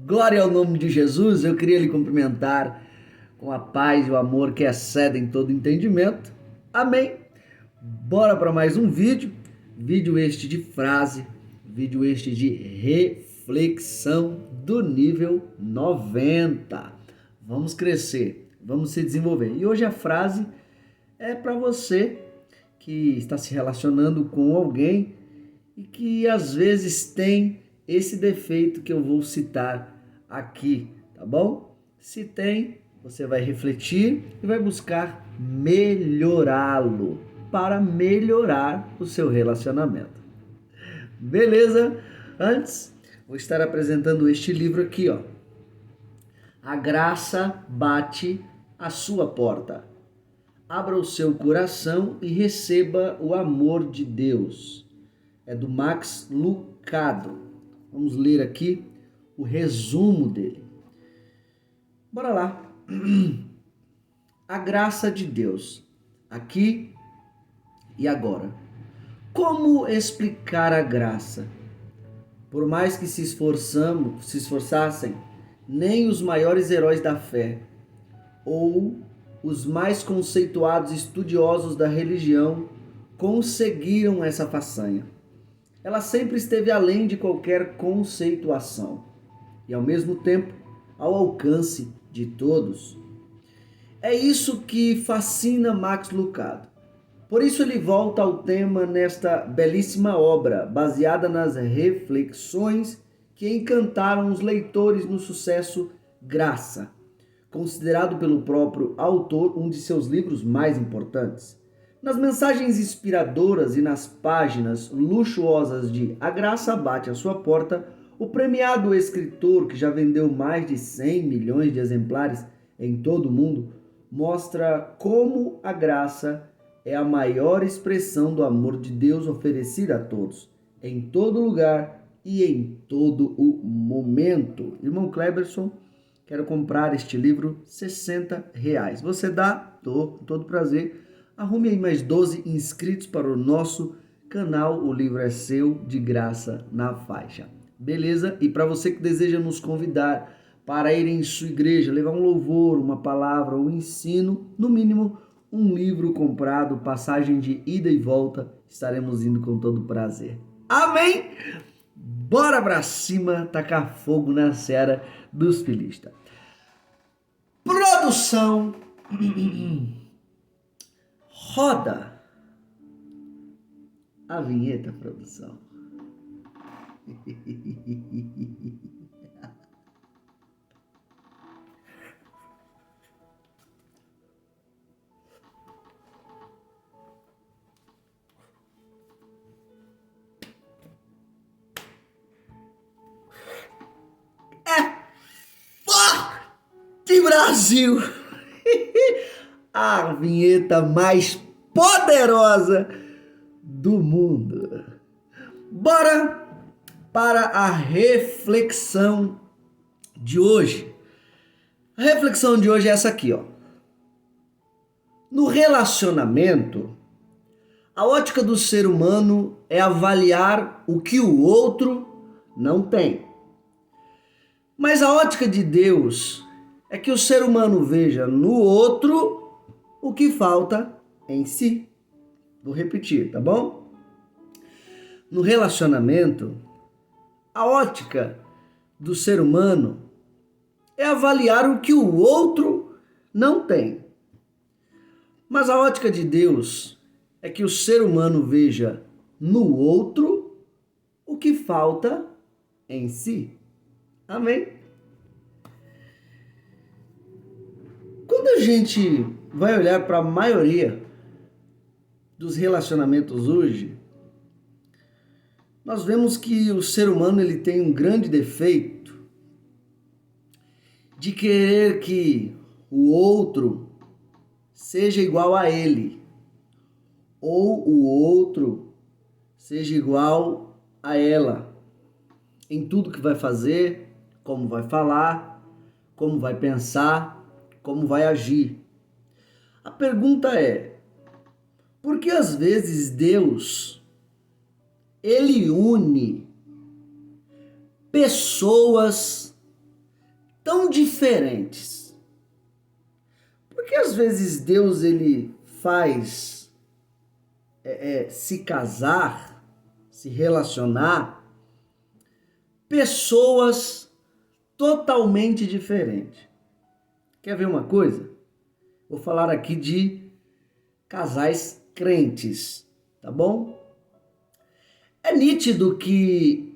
Glória ao nome de Jesus. Eu queria lhe cumprimentar com a paz e o amor que excedem todo entendimento. Amém. Bora para mais um vídeo este de frase, vídeo este de reflexão do nível 90. Vamos crescer, vamos se desenvolver. E hoje a frase é para você que está se relacionando com alguém e que às vezes tem esse defeito que eu vou citar aqui, tá bom? Se tem, você vai refletir e vai buscar melhorá-lo para melhorar o seu relacionamento. Beleza? Antes, vou estar apresentando este livro aqui, ó. A graça bate à sua porta. Abra o seu coração e receba o amor de Deus. É do Max Lucado. Vamos ler aqui o resumo dele. Bora lá. A graça de Deus, aqui e agora. Como explicar a graça? Por mais que se esforçassem, nem os maiores heróis da fé ou os mais conceituados estudiosos da religião conseguiram essa façanha. Ela sempre esteve além de qualquer conceituação e, ao mesmo tempo, ao alcance de todos. É isso que fascina Max Lucado. Por isso ele volta ao tema nesta belíssima obra, baseada nas reflexões que encantaram os leitores no sucesso Graça, considerado pelo próprio autor um de seus livros mais importantes. Nas mensagens inspiradoras e nas páginas luxuosas de A Graça Bate à Sua Porta, o premiado escritor, que já vendeu mais de 100 milhões de exemplares em todo o mundo, mostra como a graça é a maior expressão do amor de Deus oferecida a todos, em todo lugar e em todo o momento. Irmão Cleberson, quero comprar este livro, R$ 60. Você dá? Com todo prazer. Arrume aí mais 12 inscritos para o nosso canal. O livro é seu, de graça na faixa. Beleza? E para você que deseja nos convidar para ir em sua igreja, levar um louvor, uma palavra, um ensino, no mínimo um livro comprado, passagem de ida e volta, estaremos indo com todo prazer. Amém? Bora pra cima, tacar fogo na seara dos filistas. Produção. Roda a vinheta, produção. Forte Brasil! A vinheta mais poderosa do mundo. Bora para a reflexão de hoje. A reflexão de hoje é essa aqui, ó. No relacionamento, a ótica do ser humano é avaliar o que o outro não tem. Mas a ótica de Deus é que o ser humano veja no outro o que falta em si. Vou repetir, tá bom? No relacionamento, a ótica do ser humano é avaliar o que o outro não tem. Mas a ótica de Deus é que o ser humano veja no outro o que falta em si. Amém? Quando a gente vai olhar para a maioria dos relacionamentos hoje, nós vemos que o ser humano ele tem um grande defeito de querer que o outro seja igual a ele, ou o outro seja igual a ela, em tudo que vai fazer, como vai falar, como vai pensar, como vai agir. A pergunta é, por que às vezes Deus, ele une pessoas tão diferentes? Porque às vezes Deus ele faz se casar, se relacionar, pessoas totalmente diferentes. Quer ver uma coisa? Vou falar aqui de casais crentes, tá bom? É nítido que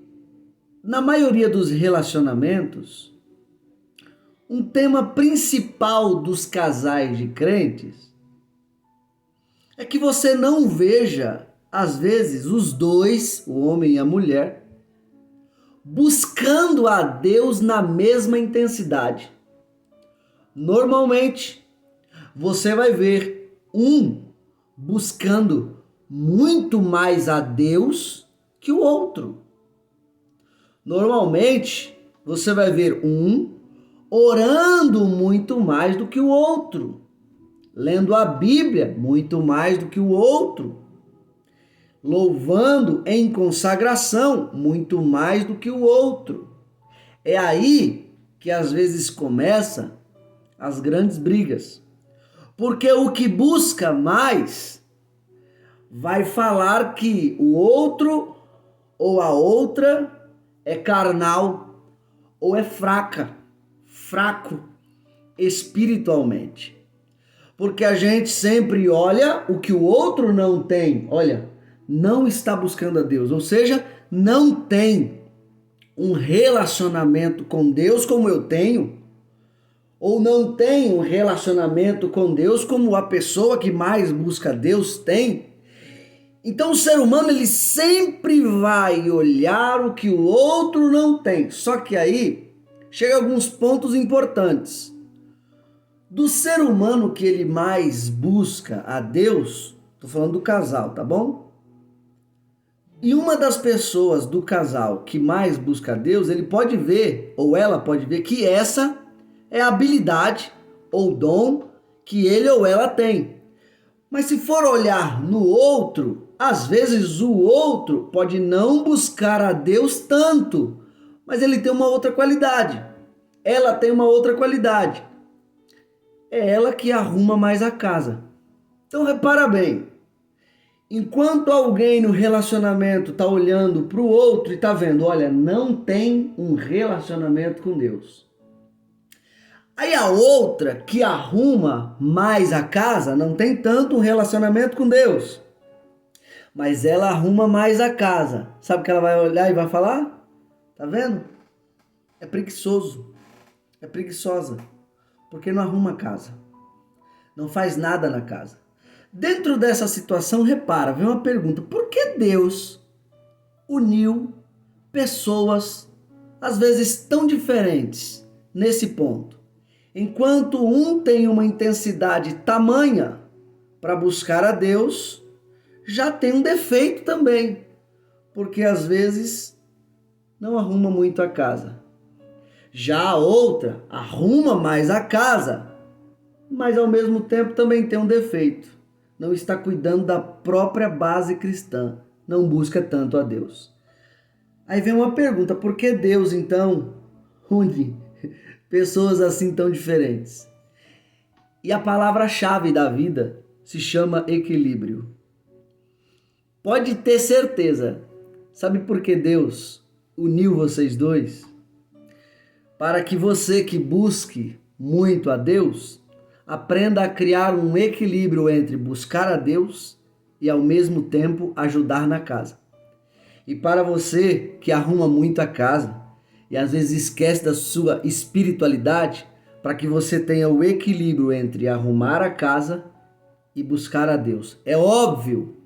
na maioria dos relacionamentos, um tema principal dos casais de crentes é que você não veja, às vezes, os dois, o homem e a mulher, buscando a Deus na mesma intensidade. Normalmente, você vai ver um buscando muito mais a Deus que o outro. Normalmente, você vai ver um orando muito mais do que o outro, lendo a Bíblia muito mais do que o outro, louvando em consagração muito mais do que o outro. É aí que às vezes começa as grandes brigas. Porque o que busca mais vai falar que o outro ou a outra é carnal ou é fraco espiritualmente. Porque a gente sempre olha o que o outro não tem. Olha, não está buscando a Deus, ou seja, não tem um relacionamento com Deus como eu tenho, ou não tem um relacionamento com Deus como a pessoa que mais busca Deus tem. Então o ser humano ele sempre vai olhar o que o outro não tem. Só que aí chega alguns pontos importantes. Do ser humano que ele mais busca a Deus, estou falando do casal, tá bom? E uma das pessoas do casal que mais busca a Deus, ele pode ver, ou ela pode ver, que essa é a habilidade ou dom que ele ou ela tem. Mas se for olhar no outro, às vezes o outro pode não buscar a Deus tanto, mas ele tem uma outra qualidade. Ela tem uma outra qualidade. É ela que arruma mais a casa. Então repara bem. Enquanto alguém no relacionamento está olhando para o outro e está vendo, olha, não tem um relacionamento com Deus. Aí a outra que arruma mais a casa não tem tanto um relacionamento com Deus. Mas ela arruma mais a casa. Sabe o que ela vai olhar e vai falar? Tá vendo? É preguiçoso. É preguiçosa. Porque não arruma a casa. Não faz nada na casa. Dentro dessa situação, repara, vem uma pergunta. Por que Deus uniu pessoas, às vezes tão diferentes, nesse ponto? Enquanto um tem uma intensidade tamanha para buscar a Deus, já tem um defeito também, porque às vezes não arruma muito a casa. Já a outra arruma mais a casa, mas ao mesmo tempo também tem um defeito. Não está cuidando da própria base cristã, não busca tanto a Deus. Aí vem uma pergunta, por que Deus então une pessoas assim tão diferentes? E a palavra-chave da vida se chama equilíbrio. Pode ter certeza, sabe por que Deus uniu vocês dois? Para que você que busque muito a Deus, aprenda a criar um equilíbrio entre buscar a Deus e ao mesmo tempo ajudar na casa. E para você que arruma muito a casa e às vezes esquece da sua espiritualidade, para que você tenha o equilíbrio entre arrumar a casa e buscar a Deus. É óbvio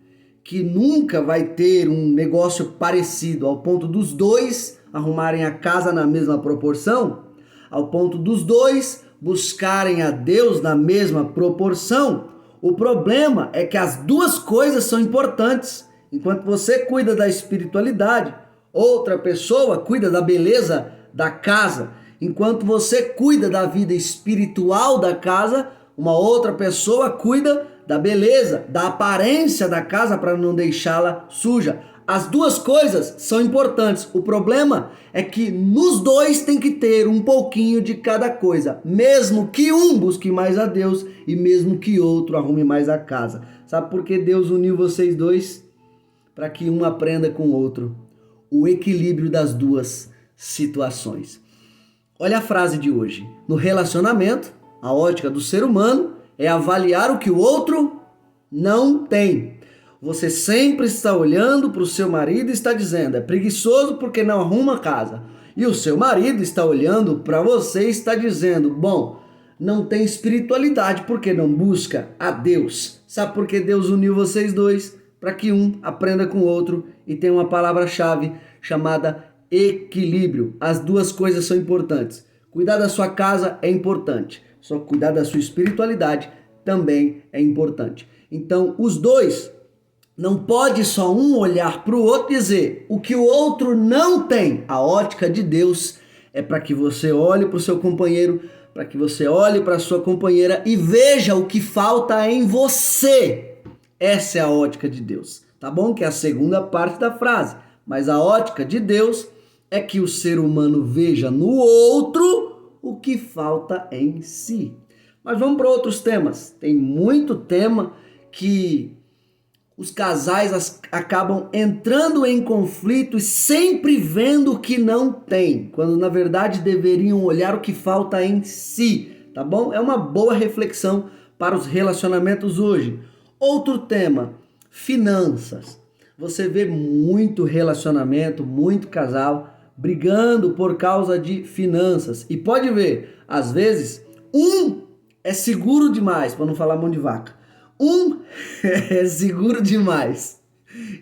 que nunca vai ter um negócio parecido ao ponto dos dois arrumarem a casa na mesma proporção, ao ponto dos dois buscarem a Deus na mesma proporção. O problema é que as duas coisas são importantes. Enquanto você cuida da espiritualidade, outra pessoa cuida da beleza da casa. Enquanto você cuida da vida espiritual da casa, uma outra pessoa cuida da beleza, da aparência da casa para não deixá-la suja. As duas coisas são importantes. O problema é que nos dois tem que ter um pouquinho de cada coisa. Mesmo que um busque mais a Deus e mesmo que outro arrume mais a casa. Sabe por que Deus uniu vocês dois? Para que um aprenda com o outro. O equilíbrio das duas situações. Olha a frase de hoje. No relacionamento, a ótica do ser humano é avaliar o que o outro não tem. Você sempre está olhando para o seu marido e está dizendo, é preguiçoso porque não arruma a casa. E o seu marido está olhando para você e está dizendo, bom, não tem espiritualidade porque não busca a Deus. Sabe por que Deus uniu vocês dois? Para que um aprenda com o outro e tenha uma palavra-chave chamada equilíbrio. As duas coisas são importantes. Cuidar da sua casa é importante, só cuidar da sua espiritualidade também é importante. Então, os dois, não pode só um olhar para o outro e dizer o que o outro não tem. A ótica de Deus é para que você olhe para o seu companheiro, para que você olhe para a sua companheira e veja o que falta em você. Essa é a ótica de Deus, tá bom? Que é a segunda parte da frase. Mas a ótica de Deus é que o ser humano veja no outro o que falta em si. Mas vamos para outros temas. Tem muito tema que os casais acabam entrando em conflito e sempre vendo o que não tem, quando na verdade deveriam olhar o que falta em si, tá bom? É uma boa reflexão para os relacionamentos hoje. Outro tema, finanças. Você vê muito relacionamento, muito casal brigando por causa de finanças. E pode ver, às vezes, um é seguro demais, para não falar mão de vaca. Um é seguro demais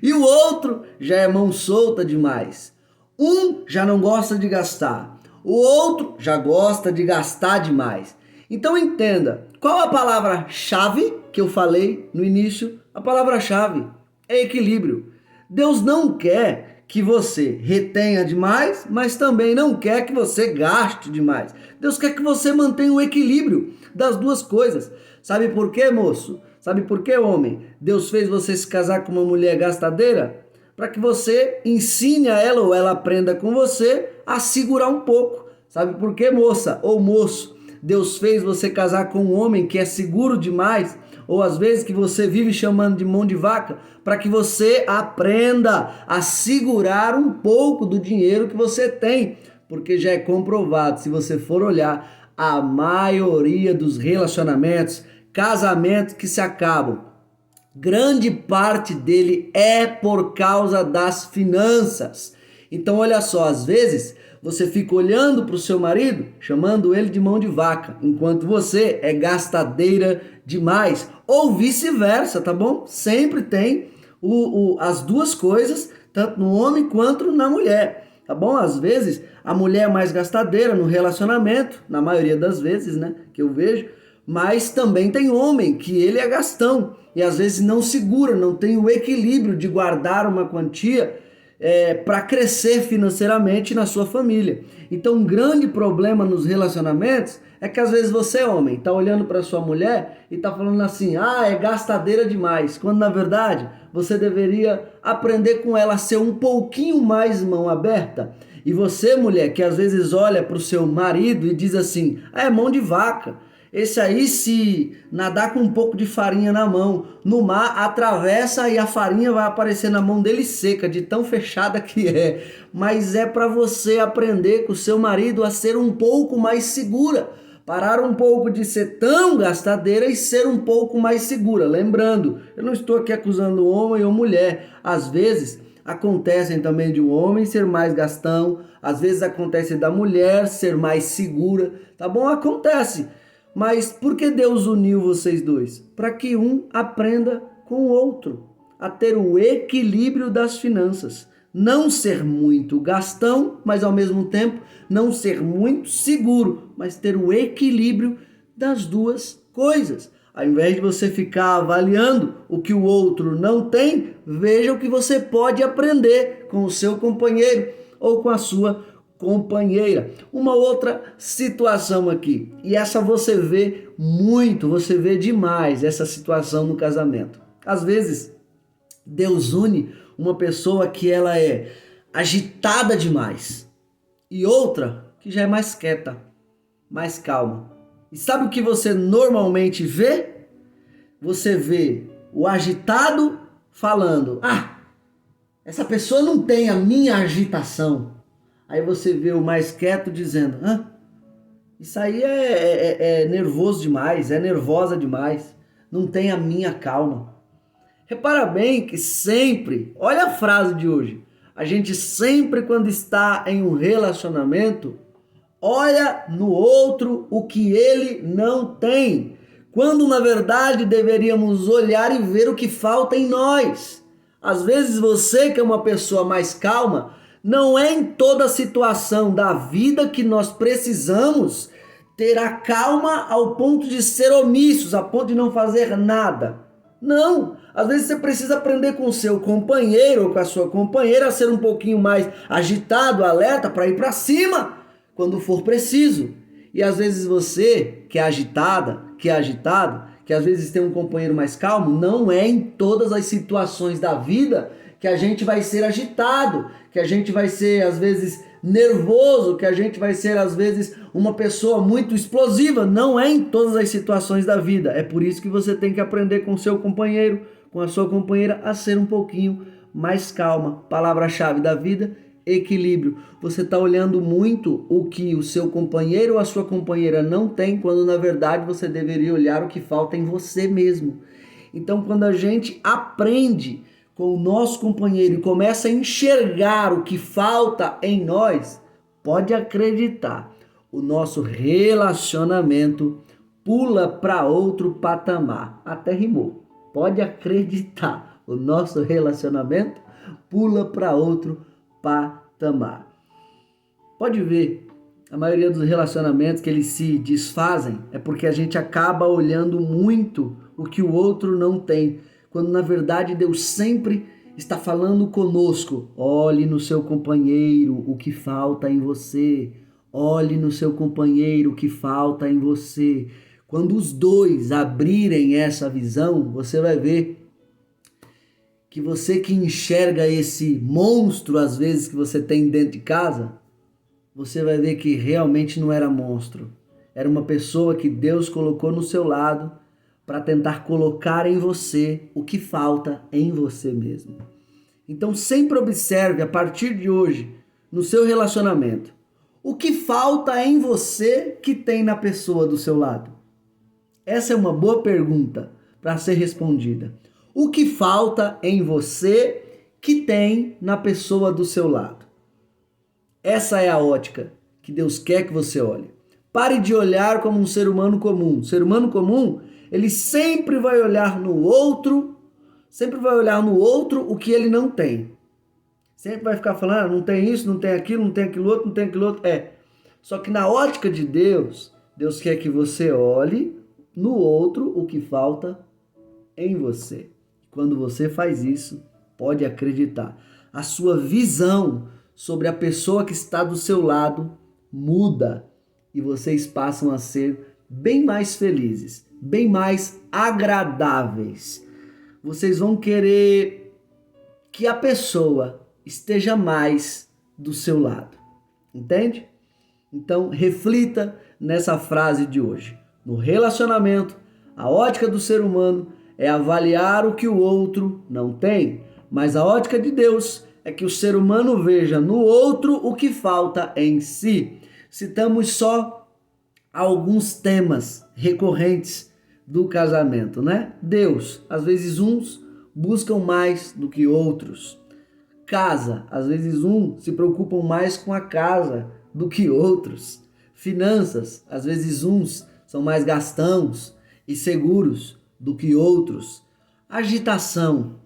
e o outro já é mão solta demais. Um já não gosta de gastar, o outro já gosta de gastar demais. Então entenda, qual a palavra-chave que eu falei no início? A palavra-chave é equilíbrio. Deus não quer que você retenha demais, mas também não quer que você gaste demais. Deus quer que você mantenha o equilíbrio das duas coisas. Sabe por quê, moço? Sabe por quê, homem? Deus fez você se casar com uma mulher gastadeira? Para que você ensine a ela ou ela aprenda com você a segurar um pouco. Sabe por quê, moça ou moço? Deus fez você casar com um homem que é seguro demais, ou às vezes que você vive chamando de mão de vaca, para que você aprenda a segurar um pouco do dinheiro que você tem, porque já é comprovado, se você for olhar, a maioria dos relacionamentos, casamentos que se acabam, grande parte dele é por causa das finanças. Então olha só, às vezes você fica olhando para o seu marido, chamando ele de mão de vaca, enquanto você é gastadeira demais, ou vice-versa, tá bom? Sempre tem as duas coisas, tanto no homem quanto na mulher, tá bom? Às vezes a mulher é mais gastadeira no relacionamento, na maioria das vezes, né, que eu vejo, mas também tem homem que ele é gastão e às vezes não segura, não tem o equilíbrio de guardar uma quantia para crescer financeiramente na sua família. Então um grande problema nos relacionamentos é que às vezes você, homem, está olhando para sua mulher e está falando assim, é gastadeira demais, quando na verdade você deveria aprender com ela a ser um pouquinho mais mão aberta. E você, mulher, que às vezes olha para o seu marido e diz assim, é mão de vaca. Esse aí, se nadar com um pouco de farinha na mão, no mar, atravessa e a farinha vai aparecer na mão dele seca, de tão fechada que é. Mas é para você aprender com o seu marido a ser um pouco mais segura. Parar um pouco de ser tão gastadeira e ser um pouco mais segura. Lembrando, eu não estou aqui acusando homem ou mulher. Às vezes acontecem também de um homem ser mais gastão, às vezes acontece da mulher ser mais segura, tá bom? Acontece. Mas por que Deus uniu vocês dois? Para que um aprenda com o outro, a ter o equilíbrio das finanças. Não ser muito gastão, mas ao mesmo tempo não ser muito seguro, mas ter o equilíbrio das duas coisas. Ao invés de você ficar avaliando o que o outro não tem, veja o que você pode aprender com o seu companheiro ou com a sua companheira. Uma outra situação aqui, e essa você vê muito, você vê demais essa situação no casamento. Às vezes, Deus une uma pessoa que ela é agitada demais e outra que já é mais quieta, mais calma. E sabe o que você normalmente vê? Você vê o agitado falando: essa pessoa não tem a minha agitação. Aí você vê o mais quieto dizendo: isso aí é nervoso demais, é nervosa demais, não tem a minha calma. Repara bem que sempre, olha a frase de hoje, a gente sempre quando está em um relacionamento, olha no outro o que ele não tem, quando na verdade deveríamos olhar e ver o que falta em nós. Às vezes você que é uma pessoa mais calma, não é em toda situação da vida que nós precisamos ter a calma ao ponto de ser omissos, a ponto de não fazer nada. Não, às vezes você precisa aprender com o seu companheiro ou com a sua companheira a ser um pouquinho mais agitado, alerta, para ir para cima quando for preciso. E às vezes você, que é agitada, que é agitado, que às vezes tem um companheiro mais calmo, não é em todas as situações da vida que a gente vai ser agitado, que a gente vai ser às vezes nervoso, que a gente vai ser às vezes uma pessoa muito explosiva. Não é em todas as situações da vida. É por isso que você tem que aprender com o seu companheiro, com a sua companheira, a ser um pouquinho mais calma. Palavra-chave da vida: equilíbrio. Você está olhando muito o que o seu companheiro ou a sua companheira não tem, quando na verdade você deveria olhar o que falta em você mesmo. Então, quando a gente aprende com o nosso companheiro e começa a enxergar o que falta em nós, pode acreditar, o nosso relacionamento pula para outro patamar. Até rimou. Pode acreditar, o nosso relacionamento pula para outro patamar. Pode ver, a maioria dos relacionamentos que eles se desfazem é porque a gente acaba olhando muito o que o outro não tem, quando na verdade Deus sempre está falando conosco. Olhe no seu companheiro o que falta em você. Olhe no seu companheiro o que falta em você. Quando os dois abrirem essa visão, você vai ver que você que enxerga esse monstro às vezes que você tem dentro de casa, você vai ver que realmente não era monstro. Era uma pessoa que Deus colocou no seu lado para tentar colocar em você o que falta em você mesmo. Então sempre observe a partir de hoje, no seu relacionamento, o que falta em você que tem na pessoa do seu lado. Essa é uma boa pergunta para ser respondida. O que falta em você que tem na pessoa do seu lado? Essa é a ótica que Deus quer que você olhe. Pare de olhar como um ser humano comum. O ser humano comum, ele sempre vai olhar no outro, o que ele não tem. Sempre vai ficar falando, não tem isso, não tem aquilo, não tem aquilo outro, não tem aquilo outro. Só que na ótica de Deus, Deus quer que você olhe no outro o que falta em você. Quando você faz isso, pode acreditar, a sua visão sobre a pessoa que está do seu lado muda e vocês passam a ser bem mais felizes, bem mais agradáveis. Vocês vão querer que a pessoa esteja mais do seu lado, entende? Então reflita nessa frase de hoje. No relacionamento, a ótica do ser humano é avaliar o que o outro não tem, mas a ótica de Deus é que o ser humano veja no outro o que falta em si. Citamos só alguns temas recorrentes do casamento, né? Deus, às vezes uns buscam mais do que outros. Casa, às vezes uns se preocupam mais com a casa do que outros. Finanças, às vezes uns são mais gastões e seguros do que outros. Agitação,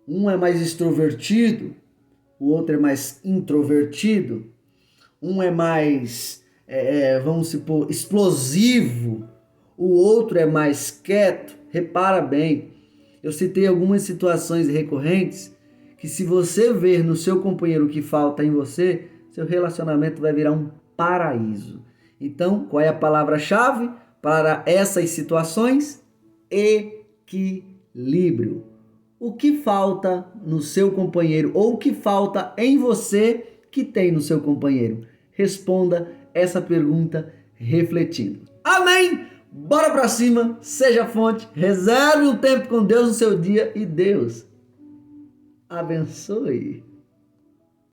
um é mais extrovertido, o outro é mais introvertido. Um é mais, vamos supor, explosivo, o outro é mais quieto. Repara bem, eu citei algumas situações recorrentes que se você ver no seu companheiro o que falta em você, seu relacionamento vai virar um paraíso. Então, qual é a palavra-chave para essas situações? Equilíbrio. o que falta no seu companheiro ou o que falta em você que tem no seu companheiro? Responda essa pergunta refletindo. Amém? Bora pra cima, seja fonte, reserve um tempo com Deus no seu dia e Deus abençoe.